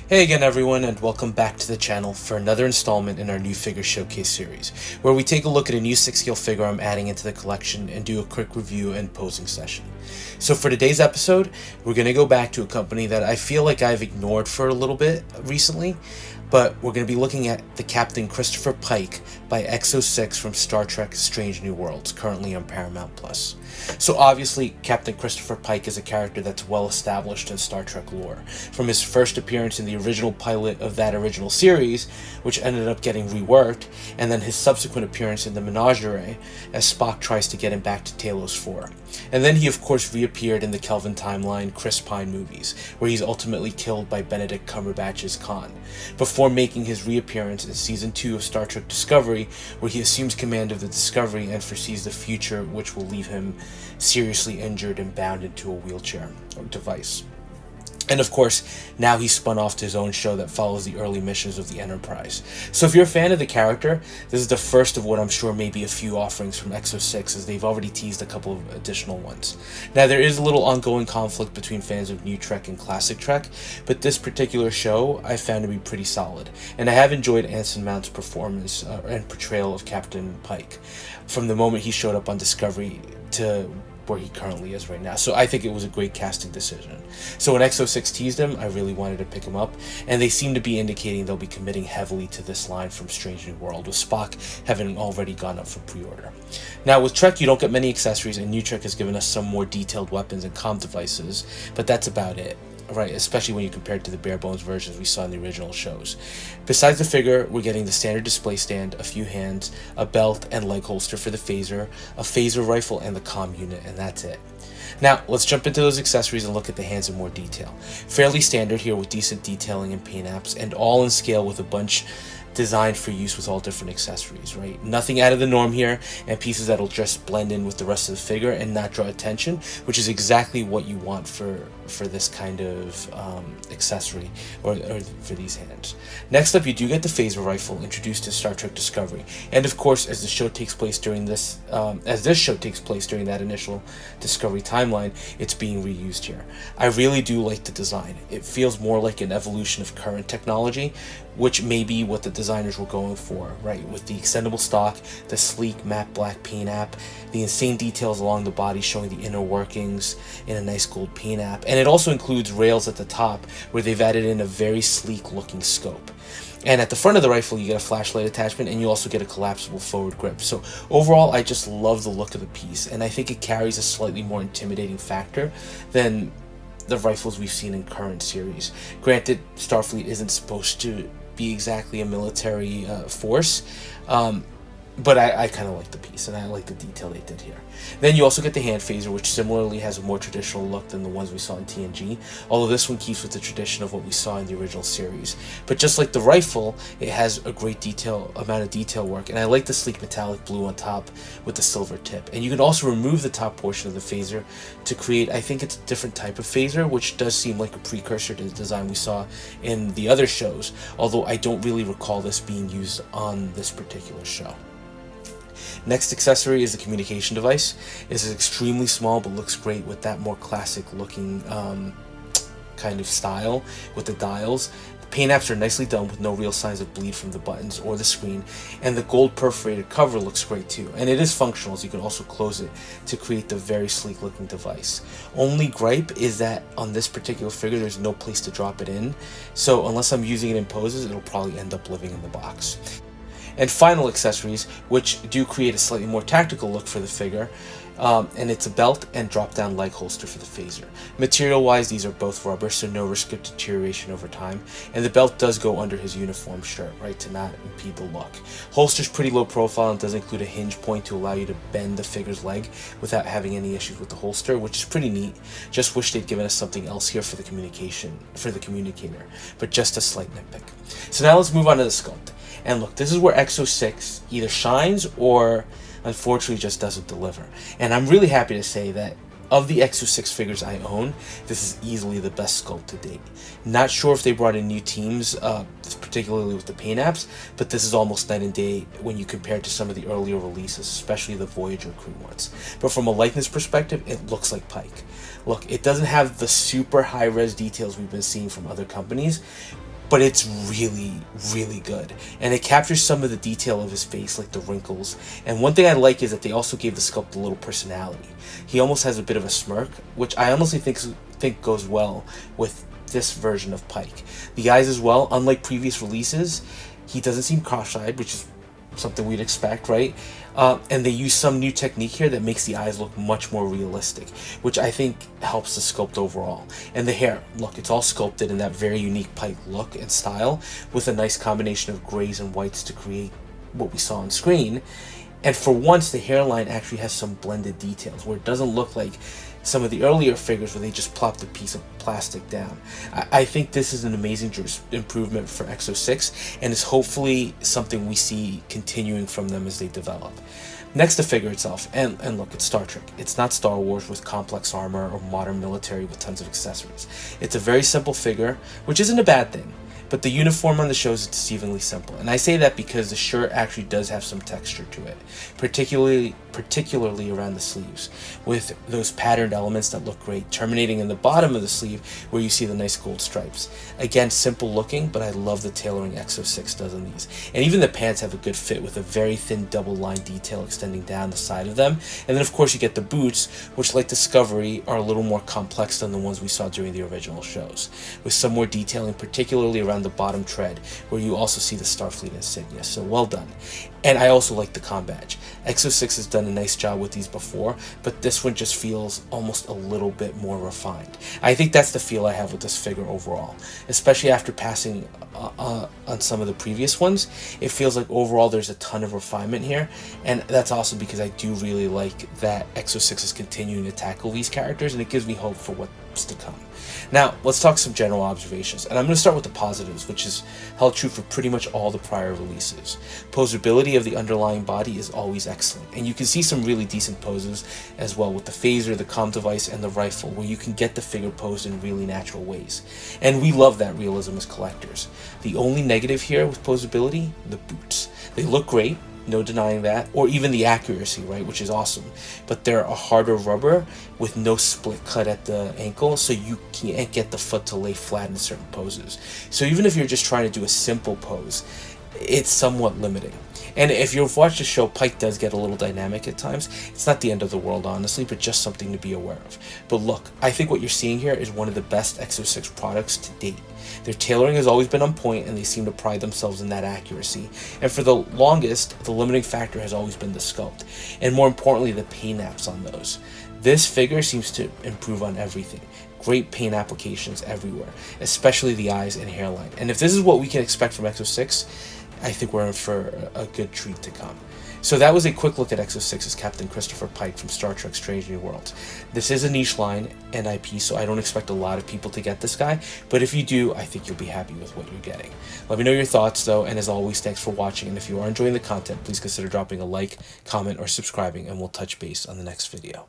Hey again everyone, and welcome back to the channel for another installment in our new figure showcase series, where we take a look at a new 6-scale figure I'm adding into the collection and do a quick review and posing session. So for today's episode, we're going to go back to a company that I feel like I've ignored for a little bit recently, but we're going to be looking at the Captain Christopher Pike by EXO-6 from Star Trek Strange New Worlds, currently on Paramount+. So obviously, Captain Christopher Pike is a character that's well established in Star Trek lore, from his first appearance in the original pilot of that original series, which ended up getting reworked, and then his subsequent appearance in the Menagerie, as Spock tries to get him back to Talos 4. And then he of course reappeared in the Kelvin Timeline Chris Pine movies, where he's ultimately killed by Benedict Cumberbatch's Khan, before making his reappearance in Season 2 of Star Trek Discovery, where he assumes command of the Discovery and foresees the future, which will leave him seriously injured and bound into a wheelchair or device. And of course, now he's spun off to his own show that follows the early missions of the Enterprise. So if you're a fan of the character, this is the first of what I'm sure may be a few offerings from EXO-6, as they've already teased a couple of additional ones. Now, there is a little ongoing conflict between fans of New Trek and Classic Trek, but this particular show I found to be pretty solid, and I have enjoyed Anson Mount's performance and portrayal of Captain Pike, from the moment he showed up on Discovery to where he currently is right now. So I think it was a great casting decision. So when EXO-6 teased him, I really wanted to pick him up, and they seem to be indicating they'll be committing heavily to this line from Strange New World, with Spock having already gone up for pre-order. Now with Trek, you don't get many accessories, and New Trek has given us some more detailed weapons and comm devices, but that's about it. Right, especially when you compare it to the bare bones versions we saw in the original shows. Besides the figure, we're getting the standard display stand, a few hands, a belt and leg holster for the phaser, a phaser rifle, and the comm unit, and that's it. Now, let's jump into those accessories and look at the hands in more detail. Fairly standard here with decent detailing and paint apps, and all in scale with a bunch designed for use with all different accessories, right? Nothing out of the norm here, and pieces that'll just blend in with the rest of the figure and not draw attention, which is exactly what you want for this kind of accessory or for these hands. Next up, you do get the phaser rifle introduced in Star Trek Discovery, and of course, as this show takes place during that initial Discovery timeline, it's being reused here. I really do like the design. It feels more like an evolution of current technology, which may be what the designers were going for, right? With the extendable stock, the sleek matte black paint app, the insane details along the body showing the inner workings in a nice gold paint app, and it also includes rails at the top where they've added in a very sleek looking scope. And at the front of the rifle, you get a flashlight attachment, and you also get a collapsible forward grip. So overall, I just love the look of the piece, and I think it carries a slightly more intimidating factor than the rifles we've seen in current series. Granted, Starfleet isn't supposed to be exactly a military force, but I kind of like the piece, and I like the detail they did here. Then you also get the hand phaser, which similarly has a more traditional look than the ones we saw in TNG, although this one keeps with the tradition of what we saw in the original series. But just like the rifle, it has a great amount of detail work, and I like the sleek metallic blue on top with the silver tip. And you can also remove the top portion of the phaser to create, I think it's a different type of phaser, which does seem like a precursor to the design we saw in the other shows, although I don't really recall this being used on this particular show. Next accessory is the communication device. It's extremely small but looks great with that more classic looking kind of style with the dials. The paint apps are nicely done with no real signs of bleed from the buttons or the screen, and the gold perforated cover looks great too, and it is functional, as you can also close it to create the very sleek looking device. Only gripe is that on this particular figure there's no place to drop it in, so unless I'm using it in poses, it'll probably end up living in the box. And final accessories, which do create a slightly more tactical look for the figure, and it's a belt and drop-down leg holster for the phaser. Material-wise, these are both rubber, so no risk of deterioration over time, and the belt does go under his uniform shirt, right, to not impede the look. Holster's pretty low profile and does include a hinge point to allow you to bend the figure's leg without having any issues with the holster, which is pretty neat. Just wish they'd given us something else here for the communicator, but just a slight nitpick. So now let's move on to the sculpt. And look, this is where EXO-6 either shines or unfortunately just doesn't deliver. And I'm really happy to say that of the EXO-6 figures I own, this is easily the best sculpt to date. Not sure if they brought in new teams, particularly with the paint apps, but this is almost night and day when you compare it to some of the earlier releases, especially the Voyager crew ones. But from a likeness perspective, it looks like Pike. Look, it doesn't have the super high-res details we've been seeing from other companies, but it's really, really good. And it captures some of the detail of his face, like the wrinkles. And one thing I like is that they also gave the sculpt a little personality. He almost has a bit of a smirk, which I honestly think goes well with this version of Pike. The eyes as well, unlike previous releases, he doesn't seem cross-eyed, which is something we'd expect, right? And they use some new technique here that makes the eyes look much more realistic, which I think helps the sculpt overall. And the hair, look, it's all sculpted in that very unique Pike look and style, with a nice combination of grays and whites to create what we saw on screen. And for once, the hairline actually has some blended details, where it doesn't look like some of the earlier figures where they just plopped a piece of plastic down. I think this is an amazing improvement for EXO-6, and is hopefully something we see continuing from them as they develop. Next, the figure itself, and look, it's Star Trek. It's not Star Wars with complex armor or modern military with tons of accessories. It's a very simple figure, which isn't a bad thing. But the uniform on the show is deceivingly simple, and I say that because the shirt actually does have some texture to it, particularly around the sleeves, with those patterned elements that look great, terminating in the bottom of the sleeve where you see the nice gold stripes. Again, simple looking, but I love the tailoring EXO-6 does on these. And even the pants have a good fit with a very thin double line detail extending down the side of them. And then of course you get the boots, which like Discovery are a little more complex than the ones we saw during the original shows, with some more detailing, particularly around the bottom tread, where you also see the Starfleet insignia. So well done. And I also like the comm badge. EXO-6 has done a nice job with these before, but this one just feels almost a little bit more refined. I think that's the feel I have with this figure overall, especially after passing on some of the previous ones. It feels like overall there's a ton of refinement here, and that's awesome because I do really like that EXO-6 is continuing to tackle these characters, and it gives me hope for what's to come. Now, let's talk some general observations, and I'm going to start with the positives, which is held true for pretty much all the prior releases. Posability of the underlying body is always excellent, and you can see some really decent poses as well with the phaser, the comm device, and the rifle, where you can get the figure posed in really natural ways. And we love that realism as collectors. The only negative here with posability, the boots. They look great, no denying that, or even the accuracy, right, which is awesome, but they're a harder rubber with no split cut at the ankle, so you can't get the foot to lay flat in certain poses. So even if you're just trying to do a simple pose, it's somewhat limiting. And if you've watched the show, Pike does get a little dynamic at times. It's not the end of the world, honestly, but just something to be aware of. But look, I think what you're seeing here is one of the best EXO-6 products to date. Their tailoring has always been on point, and they seem to pride themselves in that accuracy. And for the longest, the limiting factor has always been the sculpt, and more importantly, the paint apps on those. This figure seems to improve on everything. Great paint applications everywhere, especially the eyes and hairline. And if this is what we can expect from EXO-6, I think we're in for a good treat to come. So that was a quick look at EXO-6's Captain Christopher Pike from Star Trek Strange New Worlds. This is a niche line and IP, so I don't expect a lot of people to get this guy, but if you do, I think you'll be happy with what you're getting. Let me know your thoughts though, and as always, thanks for watching, and if you are enjoying the content, please consider dropping a like, comment, or subscribing, and we'll touch base on the next video.